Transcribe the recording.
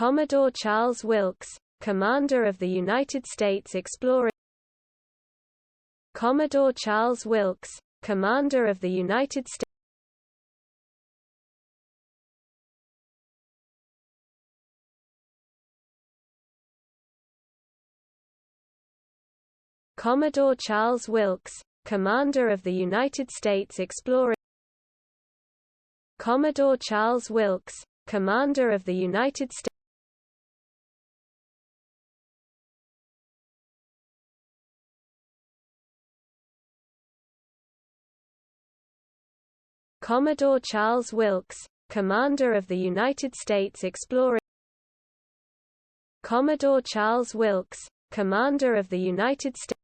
Commodore Charles Wilkes, Commander of the United States Explorer. Commodore Charles Wilkes, Commander of the United States. Commodore Charles Wilkes, Commander of the United States Explorer. Commodore Charles Wilkes, Commander of the United States. Commodore Charles Wilkes, Commander of the United States Explorer. Commodore Charles Wilkes, Commander of the United States.